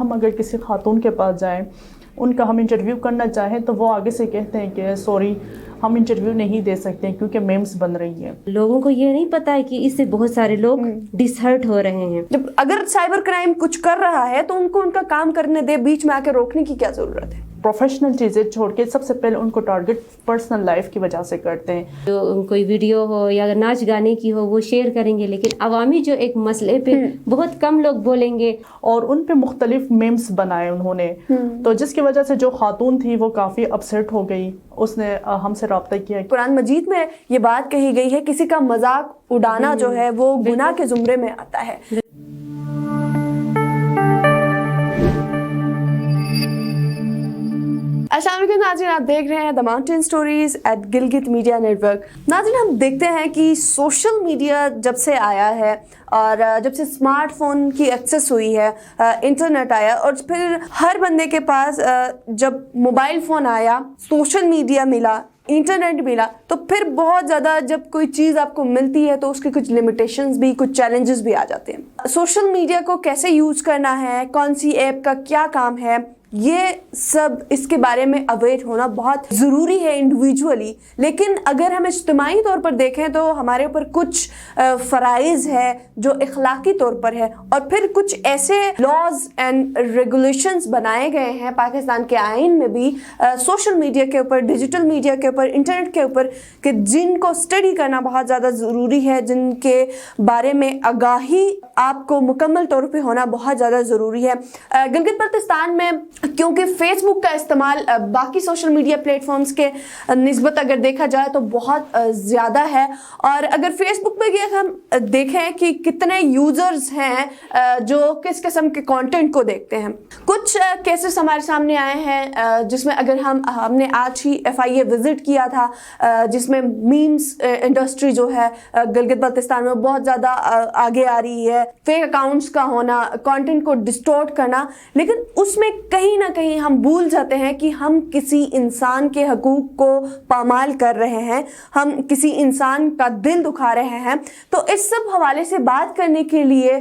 ہم اگر کسی خاتون کے پاس جائیں, ان کا ہم انٹرویو کرنا چاہیں تو وہ آگے سے کہتے ہیں کہ سوری ہم انٹرویو نہیں دے سکتے کیونکہ میمز بن رہی ہیں. لوگوں کو یہ نہیں پتا ہے کہ اس سے بہت سارے لوگ ڈسہرٹ ہو رہے ہیں. جب اگر سائبر کرائم کچھ کر رہا ہے تو ان کو ان کا کام کرنے دے, بیچ میں آ کے روکنے کی کیا ضرورت ہے؟ پروفیشنل چیزیں چھوڑ کے سب سے پہلے ان کو ٹارگٹ پرسنل لائف کی وجہ سے کرتے ہیں. جو کوئی ویڈیو ہو یا ناچ گانے کی ہو وہ شیئر کریں گے, لیکن عوامی جو ایک مسئلے پہ بہت کم لوگ بولیں گے, اور ان پہ مختلف میمز بنائے انہوں نے. تو جس کی وجہ سے جو خاتون تھی وہ کافی اپسیٹ ہو گئی, اس نے ہم سے رابطہ کیا. قرآن مجید میں یہ بات کہی گئی ہے کسی کا مذاق اڑانا جو ہے وہ گناہ کے زمرے میں آتا ہے. السلام علیکم ناظرین, آپ دیکھ رہے ہیں the mountain stories at Gilgit media network. ناظرین, ہم دیکھتے ہیں کہ سوشل میڈیا جب سے آیا ہے اور جب سے اسمارٹ فون کی ایکسیس ہوئی ہے, انٹرنیٹ آیا, اور پھر ہر بندے کے پاس جب موبائل فون آیا, سوشل میڈیا ملا, انٹرنیٹ ملا, تو پھر بہت زیادہ جب کوئی چیز آپ کو ملتی ہے تو اس کی کچھ لمیٹیشنز بھی, کچھ چیلنجز بھی آ جاتے ہیں. سوشل میڈیا کو کیسے یوز کرنا ہے, کون سی ایپ کا کیا کام ہے, یہ سب اس کے بارے میں اویئر ہونا بہت ضروری ہے انڈیویجولی. لیکن اگر ہم اجتماعی طور پر دیکھیں تو ہمارے اوپر کچھ فرائض ہے جو اخلاقی طور پر ہے, اور پھر کچھ ایسے لاز اینڈ ریگولیشنز بنائے گئے ہیں پاکستان کے آئین میں بھی سوشل میڈیا کے اوپر, ڈیجیٹل میڈیا کے اوپر, انٹرنیٹ کے اوپر, کہ جن کو اسٹڈی کرنا بہت زیادہ ضروری ہے, جن کے بارے میں آگاہی آپ کو مکمل طور پہ ہونا بہت زیادہ ضروری ہے. گلگت بلتستان میں کیونکہ فیس بک کا استعمال باقی سوشل میڈیا پلیٹ فارمز کے نسبت اگر دیکھا جائے تو بہت زیادہ ہے, اور اگر فیس بک پہ ہم دیکھیں کہ کتنے یوزرز ہیں جو کس قسم کے کانٹینٹ کو دیکھتے ہیں, کچھ کیسز ہمارے سامنے آئے ہیں جس میں اگر ہم نے آج ہی FIA وزٹ کیا تھا, جس میں میمز انڈسٹری جو ہے گلگت بلتستان میں بہت زیادہ آگے آ رہی ہے, فیک اکاؤنٹس کا ہونا, کانٹینٹ کو ڈسٹورٹ کرنا. لیکن اس میں کہیں نہ کہیں ہم بھول جاتے ہیں کہ ہم کسی انسان کے حقوق کو پامال کر رہے ہیں, ہم کسی انسان کا دل دکھا رہے ہیں. تو اس سب حوالے سے بات کرنے کے لیے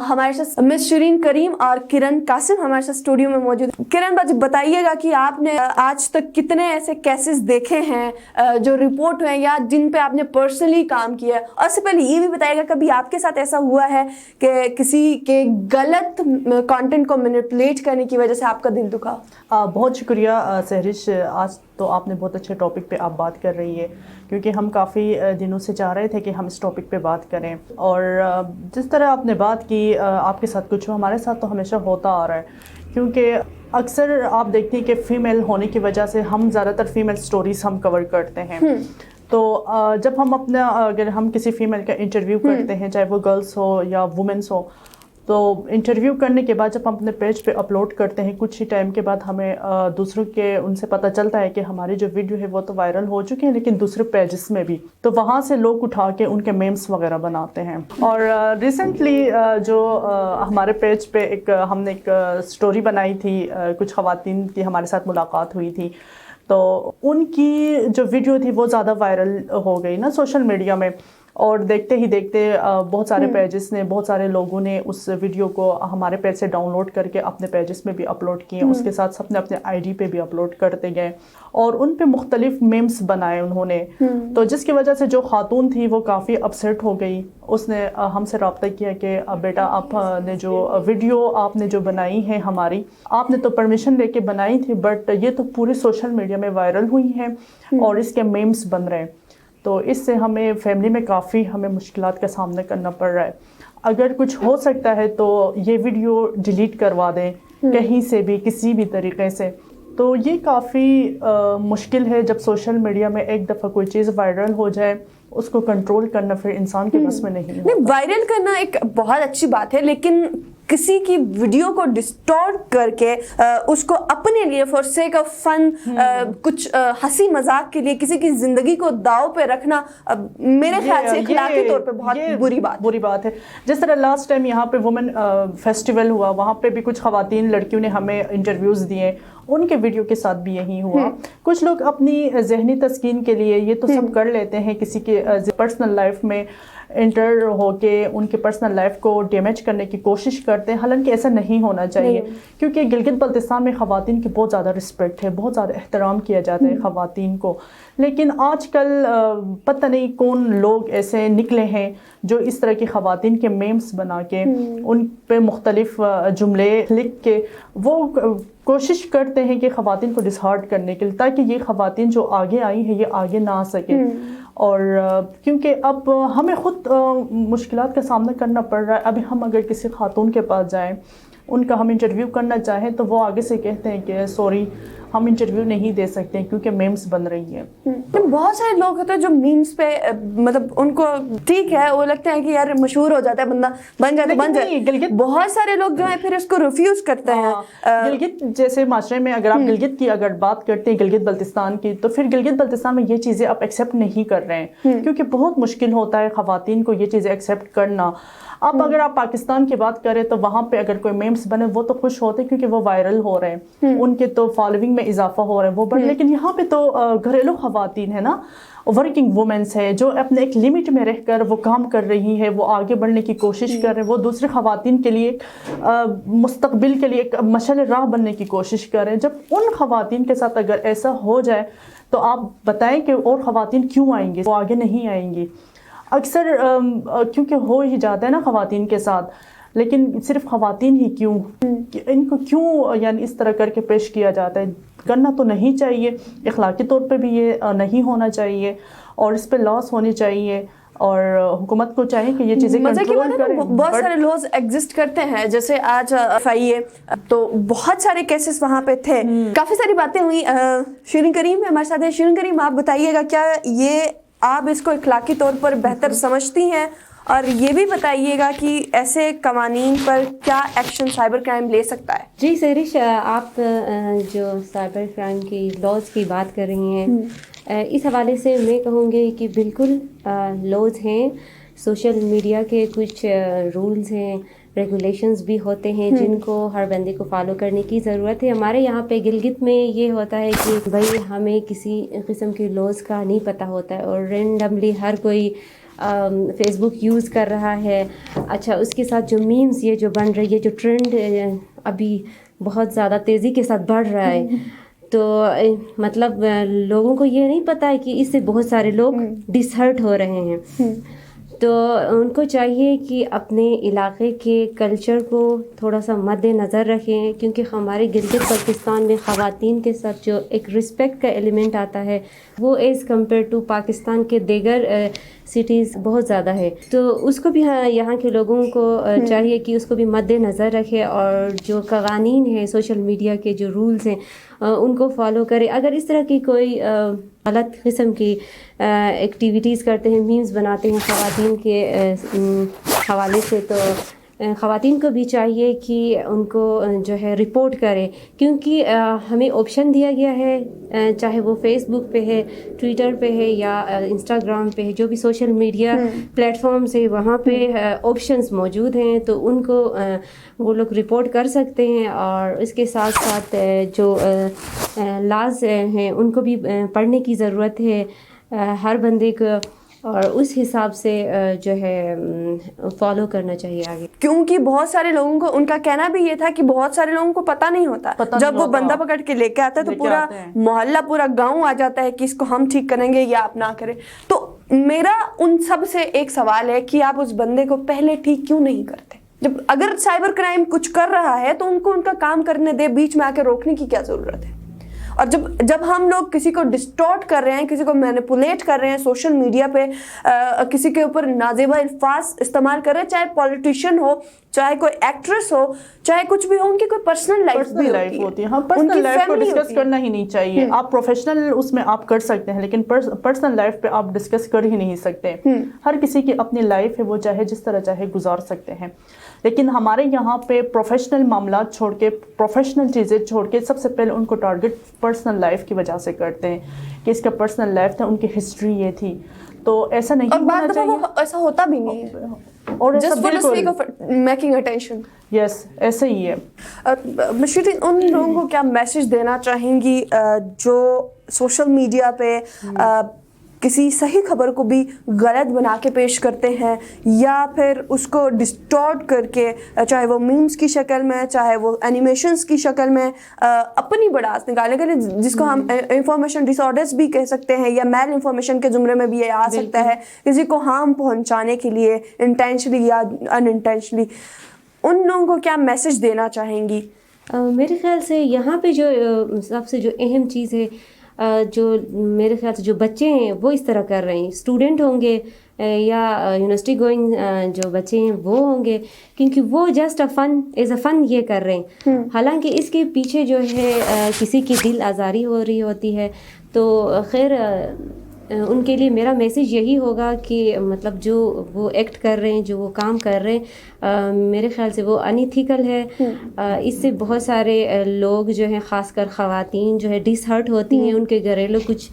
ہمارے ساتھ مس شرین کریم اور کرن قاسم ہمارے ساتھ اسٹوڈیو میں موجود ہیں. کرن باجی, بتائیے گا کہ آپ نے آج تک کتنے ایسے کیسز دیکھے ہیں جو رپورٹ ہوئے یا جن پہ آپ نے پرسنلی کام کیا ہے, اور سے پہلے یہ بھی بتائیے گا کبھی آپ کے ساتھ ایسا ہوا ہے کہ کسی کے غلط کانٹینٹ کو مینیپولیٹ کرنے کی وجہ سے آپ کا دل دکھا؟ بہت شکریہ سہرش, آج تو آپ نے بہت اچھے ٹاپک پہ آپ بات کر رہی ہے, کیونکہ ہم کافی دنوں سے چاہ رہے تھے کہ ہم اس ٹاپک پہ بات کریں. اور جس طرح آپ نے بات کی, آپ کے ساتھ کچھ ہو, ہمارے ساتھ تو ہمیشہ ہوتا آ رہا ہے, کیونکہ اکثر آپ دیکھتے ہیں کہ فیمیل ہونے کی وجہ سے ہم زیادہ تر فیمیل سٹوریز ہم کور کرتے ہیں. تو جب ہم اگر ہم کسی فیمیل کا انٹرویو کرتے ہیں, چاہے وہ گرلس ہو یا وومنس ہو, تو انٹرویو کرنے کے بعد جب ہم اپنے پیج پہ اپلوڈ کرتے ہیں, کچھ ہی ٹائم کے بعد ہمیں دوسروں کے ان سے پتہ چلتا ہے کہ ہماری جو ویڈیو ہے وہ تو وائرل ہو چکے ہیں, لیکن دوسرے پیجز میں بھی, تو وہاں سے لوگ اٹھا کے ان کے میمز وغیرہ بناتے ہیں. اور ریسنٹلی جو ہمارے پیج پہ ہم نے ایک سٹوری بنائی تھی, کچھ خواتین کی ہمارے ساتھ ملاقات ہوئی تھی, تو ان کی جو ویڈیو تھی وہ زیادہ وائرل ہو گئی نا سوشل میڈیا میں, اور دیکھتے ہی دیکھتے بہت سارے پیجز نے, بہت سارے لوگوں نے اس ویڈیو کو ہمارے پیج سے ڈاؤن لوڈ کر کے اپنے پیجز میں بھی اپلوڈ کیے, اس کے ساتھ سب نے اپنے ID پہ بھی اپلوڈ کرتے گئے, اور ان پہ مختلف میمز بنائے انہوں نے. تو جس کی وجہ سے جو خاتون تھی وہ کافی اپسیٹ ہو گئی, اس نے ہم سے رابطہ کیا کہ بیٹا آپ نے جو ویڈیو آپ نے جو بنائی ہے ہماری, آپ نے تو پرمیشن لے کے بنائی تھی, بٹ یہ تو پورے سوشل میڈیا میں وائرل ہوئی ہیں اور اس کے میمز بن رہے ہیں. تو اس سے ہمیں فیملی میں کافی ہمیں مشکلات کا سامنا کرنا پڑ رہا ہے. اگر کچھ ہو سکتا ہے تو یہ ویڈیو ڈیلیٹ کروا دیں کہیں سے بھی, کسی بھی طریقے سے. تو یہ کافی مشکل ہے جب سوشل میڈیا میں ایک دفعہ کوئی چیز وائرل ہو جائے, اس کو کنٹرول کرنا پھر انسان کے بس میں نہیں ہوتا. وائرل کرنا ایک بہت اچھی بات ہے, لیکن کسی کی ویڈیو کو ڈسٹورٹ کر کے اس کو اپنے لیے فار سیک آف فن, کچھ ہنسی مذاق کے لیے کسی کی زندگی کو داؤ پہ رکھنا میرے خیال سے اخلاقی طور پہ بہت بری بات ہے. جس طرح لاسٹ ٹائم یہاں پہ وومن فیسٹیول ہوا, وہاں پہ بھی کچھ خواتین لڑکیوں نے ہمیں انٹرویوز دیے, ان کے ویڈیو کے ساتھ بھی یہی ہوا. کچھ لوگ اپنی ذہنی تسکین کے لیے یہ تو سب کر لیتے ہیں, کسی کے پرسنل لائف میں انٹر ہو کے ان کے پرسنل لائف کو ڈیمیج کرنے کی کوشش کرتے کرتے ہیں, حالانکہ ایسا نہیں ہونا چاہیے, کیونکہ گلگت بلتستان میں خواتین کی بہت زیادہ رسپیکٹ ہے, بہت زیادہ احترام کیا جاتا ہے خواتین کو. لیکن آج کل پتہ نہیں کون لوگ ایسے نکلے ہیں جو اس طرح کی خواتین کے میمز بنا کے ان پہ مختلف جملے لکھ کے وہ کوشش کرتے ہیں کہ خواتین کو ڈسہارٹ کرنے کے لیے, تاکہ یہ خواتین جو آگے آئی ہیں یہ آگے نہ آ سکیں. اور کیونکہ اب ہمیں خود مشکلات کا سامنا کرنا پڑ رہا ہے. ابھی ہم اگر کسی خاتون کے پاس جائیں, ان کا ہم انٹرویو کرنا چاہیں تو وہ آگے سے کہتے ہیں کہ سوری ہم انٹرویو نہیں دے سکتے کیونکہ میمز بن رہی ہے. بہت سارے لوگ ہوتے ہیں جو میمز پہ مطلب ان کو ٹھیک ہے, وہ لگتا ہے کہ یار مشہور ہو جاتا ہے بندہ, بن جائے. بہت سارے لوگ جو ہیں پھر اس کو ریفیوز کرتے ہیں. گلگت جیسے معاشرے میں اگر آپ گلگت کی اگر بات کرتے ہیں, گلگت بلتستان کی, تو پھر گلگت بلتستان میں یہ چیزیں آپ ایکسیپٹ نہیں کر رہے ہیں, کیونکہ بہت مشکل ہوتا ہے خواتین کو یہ چیزیں ایکسیپٹ کرنا. اب اگر آپ پاکستان کی بات کریں تو وہاں پہ اگر کوئی میمز بنے وہ تو خوش ہوتے ہیں کیونکہ وہ وائرل ہو رہے ہیں, ان کے تو فالوئنگ میں اضافہ ہو رہا ہے وہ بڑھ. لیکن یہاں پہ تو گھریلو خواتین ہے نا, ورکنگ وومنس ہے جو اپنے ایک لمٹ میں رہ کر وہ کام کر رہی ہے, وہ آگے بڑھنے کی کوشش کر رہے ہیں, وہ دوسری خواتین کے لیے مستقبل کے لیے ایک مشعل راہ بننے کی کوشش کر رہے ہیں. جب ان خواتین کے ساتھ اگر ایسا ہو جائے تو آپ بتائیں کہ اور خواتین کیوں آئیں گی, وہ آگے نہیں آئیں گی. اکثر کیونکہ ہو ہی جاتا ہے نا خواتین کے ساتھ, لیکن صرف خواتین ہی کیوں, ان کو کیوں یعنی اس طرح کر کے پیش کیا جاتا ہے. کرنا تو نہیں چاہیے, اخلاقی طور پہ بھی یہ نہیں ہونا چاہیے, اور اس پہ لاس ہونی چاہیے, اور حکومت کو چاہیے کہ یہ چیزیں کنٹرول کریں. بہت سارے لوز ایگزسٹ کرتے ہیں, جیسے آج FIA تو بہت سارے کیسز وہاں پہ تھے, کافی ساری باتیں ہوئی. شیرین کریم ہمارے ساتھ ہے. شیرین کریم آپ بتائیے گا کیا یہ آپ اس کو اخلاقی طور پر بہتر سمجھتی ہیں, اور یہ بھی بتائیے گا کہ ایسے قوانین پر کیا ایکشن سائبر کرائم لے سکتا ہے؟ جی سہرش, آپ جو سائبر کرائم کی لاز کی بات کر رہی ہیں, اس حوالے سے میں کہوں گی کہ بالکل لاز ہیں, سوشل میڈیا کے کچھ رولز ہیں, ریگولیشنز بھی ہوتے ہیں جن کو ہر بندے کو فالو کرنے کی ضرورت ہے. ہمارے یہاں پہ گلگت میں یہ ہوتا ہے کہ بھائی ہمیں کسی قسم کی لاز کا نہیں پتہ ہوتا ہے, اور رینڈملی ہر کوئی فیس بک یوز کر رہا ہے. اچھا, اس کے ساتھ جو میمز یہ جو بن رہی ہے, جو ٹرینڈ ابھی بہت زیادہ تیزی کے ساتھ بڑھ رہا ہے, تو مطلب لوگوں کو یہ نہیں پتہ ہے کہ اس سے بہت سارے لوگ ڈسہرٹ ہو رہے ہیں. تو ان کو چاہیے کہ اپنے علاقے کے کلچر کو تھوڑا سا مد نظر رکھیں, کیونکہ ہمارے گلگت بلتستان میں خواتین کے ساتھ جو ایک رسپیکٹ کا ایلیمنٹ آتا ہے وہ ایز کمپیئر ٹو پاکستان کے دیگر سٹیز بہت زیادہ ہے. تو اس کو بھی یہاں کے لوگوں کو چاہیے کہ اس کو بھی مد نظر رکھے, اور جو قوانین ہیں سوشل میڈیا کے جو رولز ہیں ان کو فالو کرے. اگر اس طرح کی کوئی غلط قسم کی ایکٹیویٹیز کرتے ہیں, میمز بناتے ہیں خواتین کے حوالے سے, تو خواتین کو بھی چاہیے کہ ان کو جو ہے رپورٹ کرے, کیونکہ ہمیں آپشن دیا گیا ہے, چاہے وہ فیس بک پہ ہے, ٹویٹر پہ ہے یا انسٹاگرام پہ ہے, جو بھی سوشل میڈیا پلیٹ فارمز ہے وہاں پہ آپشنز موجود ہیں, تو ان کو وہ لوگ رپورٹ کر سکتے ہیں. اور اس کے ساتھ ساتھ جو لاز ہیں ان کو بھی پڑھنے کی ضرورت ہے ہر بندے کو, اور اس حساب سے جو ہے فالو کرنا چاہیے آگے. کیونکہ بہت سارے لوگوں کو, ان کا کہنا بھی یہ تھا کہ بہت سارے لوگوں کو پتہ نہیں ہوتا, جب وہ بندہ پکڑ کے لے کے آتا ہے تو پورا محلہ پورا گاؤں آ جاتا ہے کہ اس کو ہم ٹھیک کریں گے یا آپ نہ کریں. تو میرا ان سب سے ایک سوال ہے کہ آپ اس بندے کو پہلے ٹھیک کیوں نہیں کرتے؟ جب اگر سائبر کرائم کچھ کر رہا ہے تو ان کو ان کا کام کرنے دے, بیچ میں آ کے روکنے کی کیا ضرورت ہے؟ اور جب ہم لوگ کسی کو ڈسٹورٹ کر رہے ہیں, کسی کو مینیپولیٹ کر رہے ہیں سوشل میڈیا پہ, کسی کے اوپر نازیبا الفاظ استعمال کر رہے ہیں, چاہے پولیٹیشین ہو, چاہے کوئی ایکٹریس ہو, چاہے کچھ بھی ہو, ان کی کوئی پرسنل لائف ہوتی ہے. ہاں, پرسنل لائف کو ڈسکس کرنا ہی نہیں چاہیے. آپ پروفیشنل اس میں آپ کر سکتے ہیں, لیکن پرسنل لائف پہ آپ ڈسکس کر ہی نہیں سکتے. ہر کسی کی اپنی لائف ہے, وہ چاہے جس طرح چاہے گزار سکتے ہیں. لیکن ہمارے یہاں پہ پروفیشنل معاملات چھوڑ کے, پروفیشنل چیزیں چھوڑ کے, سب سے پہلے ان کو ٹارگٹ پرسنل لائف کی وجہ سے کرتے ہیں کہ اس کا پرسنل لائف تھا, ان کی ہسٹری یہ تھی. تو ایسا نہیں ہونا چاہیے, ایسا ہوتا بھی نہیں ہے, اور just for the sake of making attention. یس, ایسے ہی ہے. مشیرین, ان لوگوں کو کیا میسج دینا چاہیں گی جو سوشل میڈیا پہ کسی صحیح خبر کو بھی غلط بنا کے پیش کرتے ہیں یا پھر اس کو ڈسٹورٹ کر کے چاہے وہ میمز کی شکل میں چاہے وہ اینیمیشنز کی شکل میں اپنی بڑاس نکالنے کے لیے جس کو ہم انفارمیشن ڈس آرڈرز بھی کہہ سکتے ہیں یا میل انفارمیشن کے زمرے میں بھی یہ آ سکتا ہے, کسی کو ہارم پہنچانے کے لیے انٹینشنلی یا ان انٹینشنلی. ان لوگوں کو کیا میسج دینا چاہیں گی؟ میرے خیال سے یہاں پہ جو سب سے جو اہم چیز ہے, جو میرے خیال سے جو بچے ہیں وہ اس طرح کر رہے ہیں, اسٹوڈنٹ ہوں گے یا یونیورسٹی گوئنگ جو بچے ہیں وہ ہوں گے, کیونکہ وہ جسٹ ایز اے فن یہ کر رہے ہیں, حالانکہ اس کے پیچھے جو ہے کسی کی دل آزاری ہو رہی ہوتی ہے. تو خیر ان کے لیے میرا میسیج یہی ہوگا کہ مطلب جو وہ ایکٹ کر رہے ہیں, جو وہ کام کر رہے ہیں, میرے خیال سے وہ انیتھیکل ہے. اس سے بہت سارے لوگ جو ہیں, خاص کر خواتین جو ہے ڈس ہرٹ ہوتی ہیں, ان کے گھریلو کچھ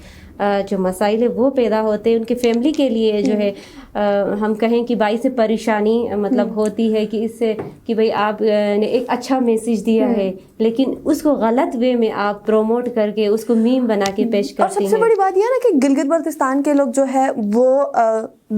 جو مسائل ہے وہ پیدا ہوتے ہیں, ان کے فیملی کے لیے جو ہے ہم کہیں کہ باعث پریشانی مطلب ہوتی ہے کہ اس سے کہ بھئی آپ نے ایک اچھا میسیج دیا ہے لیکن اس کو غلط وے میں آپ پروموٹ کر کے اس کو میم بنا کے پیش کرتے ہیں. اور سب سے بڑی بات یہ ہے نا کہ گلگت بلتستان کے لوگ جو ہے وہ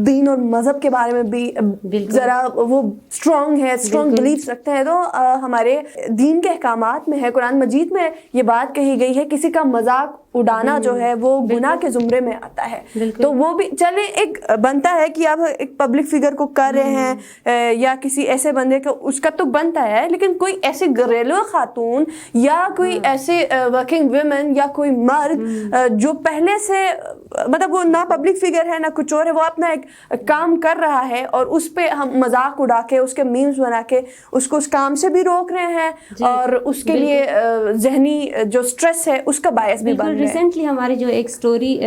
دین اور مذہب کے بارے میں بھی ذرا وہ اسٹرانگ ہے, اسٹرانگ بلیفس رکھتے ہیں. تو ہمارے دین کے احکامات میں ہے, قرآن مجید میں یہ بات کہی گئی ہے, کسی کا مذاق اڑانا جو ہے وہ گناہ کے زمرے میں آتا ہے. تو وہ بھی چلے ایک بنتا ہے کہ آپ ایک پبلک فگر کو کر رہے ہیں یا کسی ایسے بندے کو, اس کا تو بنتا ہے, لیکن کوئی ایسے گھریلو خاتون یا کوئی ایسے ورکنگ ویمن یا کوئی مرد جو پہلے سے مطلب وہ نہ پبلک فگر ہے نہ کچھ اور ہے, وہ اپنا ایک کام کر رہا ہے اور اس پہ ہم مذاق اڑا کے اس کے میمز بنا کے اس کو اس کام سے بھی روک رہے ہیں اور اس کے لیے ذہنی جو سٹریس ہے اس کا باعث بھی بن رہے ہیں. ریسنٹلی ہماری جو ایک سٹوری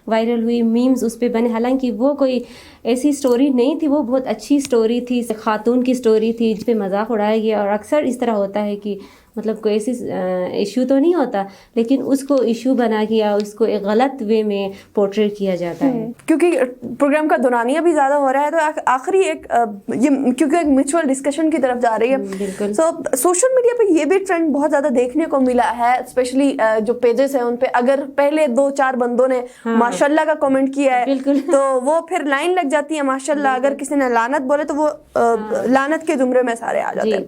وائرل ہوئی, میمز اس پہ بنے, حالانکہ وہ کوئی ایسی سٹوری نہیں تھی, وہ بہت اچھی سٹوری تھی, خاتون کی سٹوری تھی جس پہ مذاق اڑایا گیا. اور اکثر اس طرح ہوتا ہے کہ مطلب کوئی ایسی ایشو تو نہیں ہوتا لیکن اس کو ایشو بنا کیا, اس کو ایک غلط وے میں پورٹریٹ کیا جاتا ہے. کیونکہ پروگرام کا دورانیہ بھی زیادہ ہو رہا ہے تو آخری ایک یہ کیونکہ ایک میوچل ڈسکشن کی طرف جا رہی ہے. بالکل. سو سوشل میڈیا پہ یہ بھی ٹرینڈ بہت زیادہ دیکھنے کو ملا ہے, اسپیشلی جو پیجز ہیں ان پہ اگر پہلے 2-4 بندوں نے ماشاء اللہ کا کمنٹ کیا ہے تو وہ پھر لائن لگ جاتی ہے ماشاء اللہ, اگر کسی نے لعنت بولے تو وہ لعنت کے زمرے میں سارے آ جاتے ہیں.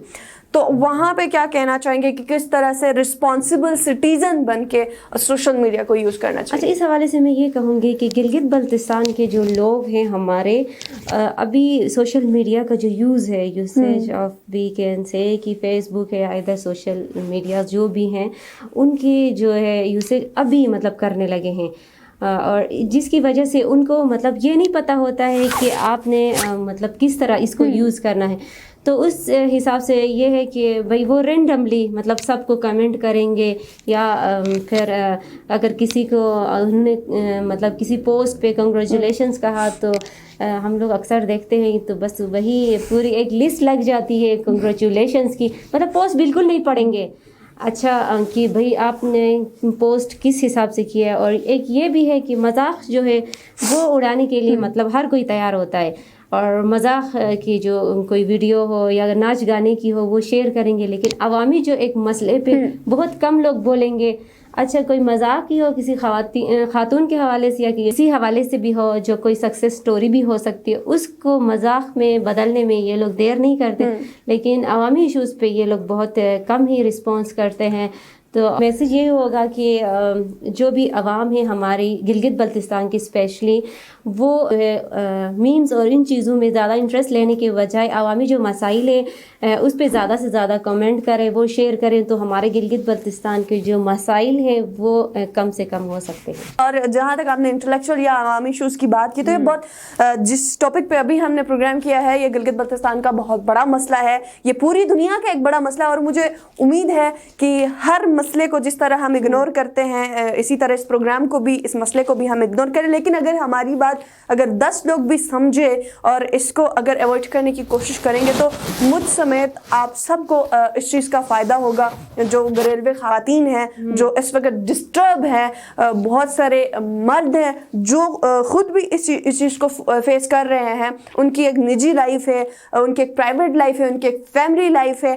تو وہاں پہ کیا کہنا چاہیں گے کہ کس طرح سے رسپانسبل سٹیزن بن کے سوشل میڈیا کو یوز کرنا چاہیے؟ اچھا, اس حوالے سے میں یہ کہوں گی کہ گلگت بلتستان کے جو لوگ ہیں ہمارے, ابھی سوشل میڈیا کا جو یوز ہے, usage of we can say کہ فیس بک ہے ادر سوشل میڈیا جو بھی ہیں ان کی جو ہے یوسیج ابھی مطلب کرنے لگے ہیں, اور جس کی وجہ سے ان کو مطلب یہ نہیں پتہ ہوتا ہے کہ آپ نے مطلب کس طرح اس کو یوز کرنا ہے. تو اس حساب سے یہ ہے کہ بھئی وہ رینڈملی مطلب سب کو کمنٹ کریں گے, یا پھر اگر کسی کو انہوں نے مطلب کسی پوسٹ پہ کنگریچولیشنس کہا تو ہم لوگ اکثر دیکھتے ہیں تو بس وہی پوری ایک لسٹ لگ جاتی ہے کنگریچولیشنس کی, مطلب پوسٹ بالکل نہیں پڑھیں گے. اچھا کہ بھئی آپ نے پوسٹ کس حساب سے کیا ہے. اور ایک یہ بھی ہے کہ مذاق جو ہے وہ اڑانے کے لیے مطلب ہر کوئی تیار ہوتا ہے, اور مذاق کی جو کوئی ویڈیو ہو یا ناچ گانے کی ہو وہ شیئر کریں گے, لیکن عوامی جو ایک مسئلے پہ بہت کم لوگ بولیں گے. اچھا کوئی مذاق ہی ہو کسی خاتون کے حوالے سے یا کسی حوالے سے بھی ہو جو کوئی سکسیس سٹوری بھی ہو سکتی ہے, اس کو مذاق میں بدلنے میں یہ لوگ دیر نہیں کرتے, لیکن عوامی ایشوز پہ یہ لوگ بہت کم ہی رسپانس کرتے ہیں. تو میسیج یہ ہوگا کہ جو بھی عوام ہے ہماری گلگت بلتستان کی اسپیشلی, وہ میمز اور ان چیزوں میں زیادہ انٹرسٹ لینے کے بجائے عوامی جو مسائل ہیں اس پہ زیادہ سے زیادہ کمنٹ کریں, وہ شیئر کریں, تو ہمارے گلگت بلتستان کے جو مسائل ہیں وہ کم سے کم ہو سکتے ہیں. اور جہاں تک آپ نے انٹلیکچوئل یا عوامی ایشوز کی بات کی تو یہ بہت جس ٹاپک پہ ابھی ہم نے پروگرام کیا ہے یہ گلگت بلتستان کا بہت بڑا مسئلہ ہے, یہ پوری دنیا کا ایک بڑا مسئلہ ہے, اور مجھے امید ہے کہ ہر مسئلے کو جس طرح ہم اگنور کرتے ہیں اسی طرح اس پروگرام کو بھی, اس مسئلے کو بھی ہم اگنور کریں. لیکن اگر ہماری بات اگر 10 لوگ بھی سمجھے اور اس کو اگر ایوائڈ کرنے کی کوشش کریں گے تو مجھ سمیت آپ سب کو اس چیز کا فائدہ ہوگا. جو گھریلو خواتین ہیں جو اس وقت ڈسٹرب ہیں, بہت سارے مرد ہیں جو خود بھی اس چیز کو فیس کر رہے ہیں, ان کی ایک نجی لائف ہے, ان کی ایک پرائیویٹ لائف ہے, ان کی ایک فیملی لائف ہے,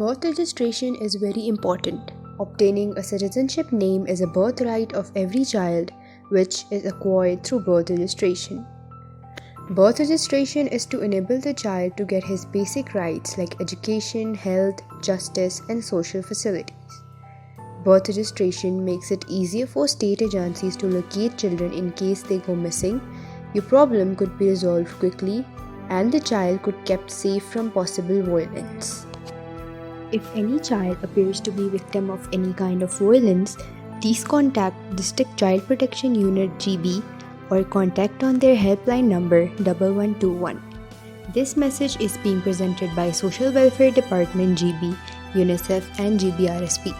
Birth registration is very important. Obtaining a citizenship name is a birthright of every child, which is acquired through birth registration. Birth registration is to enable the child to get his basic rights like education, health, justice, and social facilities. Birth registration makes it easier for state agencies to locate children in case they go missing. Your problem could be resolved quickly, and the child could be kept safe from possible violence. If any child appears to be victim of any kind of violence, please contact District Child Protection Unit GB or contact on their helpline number 1121. This message is being presented by Social Welfare Department GB, UNICEF and GBRSP.